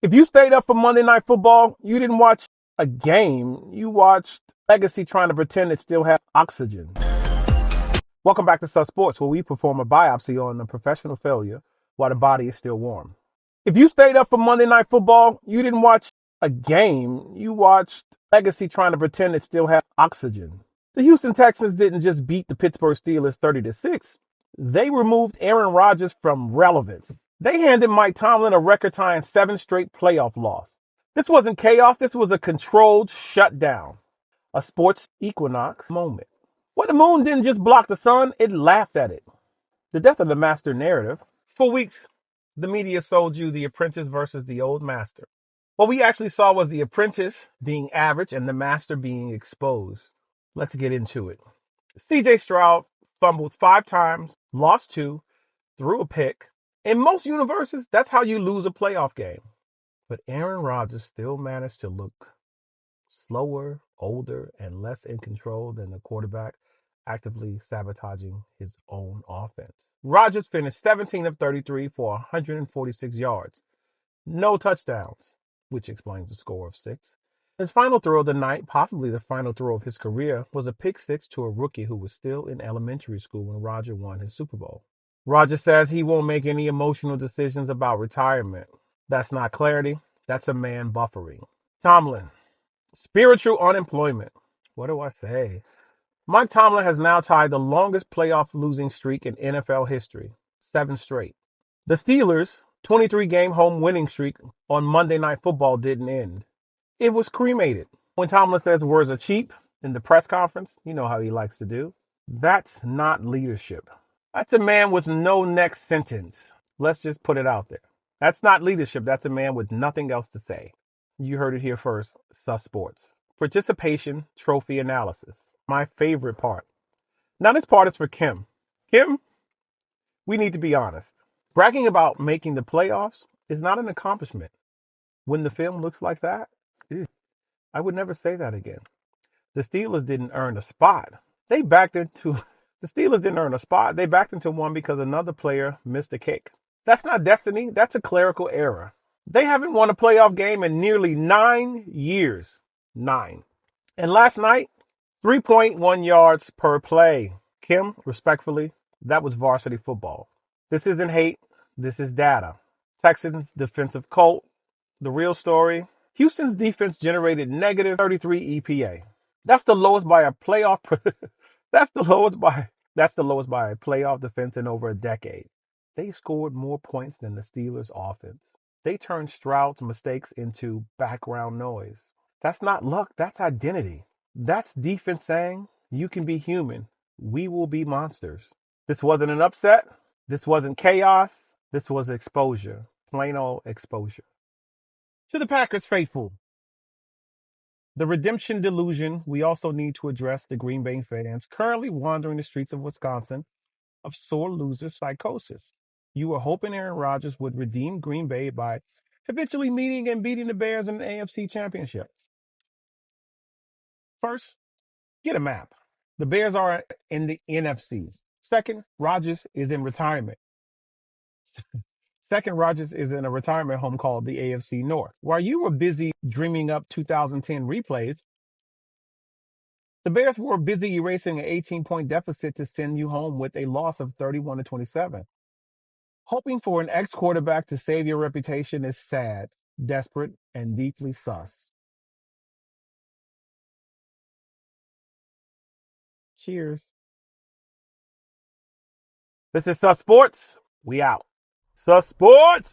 If you stayed up for Monday Night Football, you didn't watch a game. You watched Legacy trying to pretend it still had oxygen. Welcome back to Sus Sports, where we perform a biopsy on a professional failure while the body is still warm. If you stayed up for Monday Night Football, you didn't watch a game. You watched Legacy trying to pretend it still had oxygen. The Houston Texans didn't just beat the Pittsburgh Steelers 30-6. They removed Aaron Rodgers from relevance. They handed Mike Tomlin a record-tying 7 straight playoff loss. This wasn't chaos. This was a controlled shutdown, a sports equinox moment. Well, the moon didn't just block the sun, it laughed at it. The death of the master narrative. For weeks, the media sold you the apprentice versus the old master. What we actually saw was the apprentice being average and the master being exposed. Let's get into it. CJ Stroud fumbled 5 times, lost 2, threw a pick. In most universes, that's how you lose a playoff game. But Aaron Rodgers still managed to look slower, older, and less in control than the quarterback actively sabotaging his own offense. Rodgers finished 17 of 33 for 146 yards. No touchdowns, which explains the score of 6. His final throw of the night, possibly the final throw of his career, was a pick 6 to a rookie who was still in elementary school when Rodgers won his Super Bowl. Rodgers says he won't make any emotional decisions about retirement. That's not clarity. That's a man buffering. Tomlin. Spiritual unemployment. What do I say? Mike Tomlin has now tied the longest playoff losing streak in NFL history. 7 straight. The Steelers' 23-game home winning streak on Monday Night Football didn't end. It was cremated. When Tomlin says words are cheap in the press conference, you know how he likes to do. That's not leadership. That's a man with no next sentence. Let's just put it out there. That's not leadership. That's a man with nothing else to say. You heard it here first. Sus Sports. Participation trophy analysis. My favorite part. Now this part is for Kim. Kim, we need to be honest. Bragging about making the playoffs is not an accomplishment. When the film looks like that, I would never say that again. The Steelers didn't earn a spot. The Steelers didn't earn a spot. They backed into one because another player missed a kick. That's not destiny. That's a clerical error. They haven't won a playoff game in nearly 9 years. 9. And last night, 3.1 yards per play. Kim, respectfully, that was varsity football. This isn't hate. This is data. Texans defensive cult. The real story. Houston's defense generated negative 33 EPA. That's the lowest by a playoff. That's the lowest by a playoff defense in over a decade. They scored more points than the Steelers' offense. They turned Stroud's mistakes into background noise. That's not luck. That's identity. That's defense saying, you can be human. We will be monsters. This wasn't an upset. This wasn't chaos. This was exposure. Plain old exposure. To the Packers faithful. The redemption delusion. We also need to address the Green Bay fans currently wandering the streets of Wisconsin of sore loser psychosis. You were hoping Aaron Rodgers would redeem Green Bay by eventually meeting and beating the Bears in the AFC Championship. First, get a map. The Bears are in the NFC. Second, Rodgers is in retirement. Rodgers is in a retirement home called the AFC North. While you were busy dreaming up 2010 replays, the Bears were busy erasing an 18-point deficit to send you home with a loss of 31-27. Hoping for an ex-quarterback to save your reputation is sad, desperate, and deeply sus. Cheers. This is Sus Sports. We out. Sus Sports!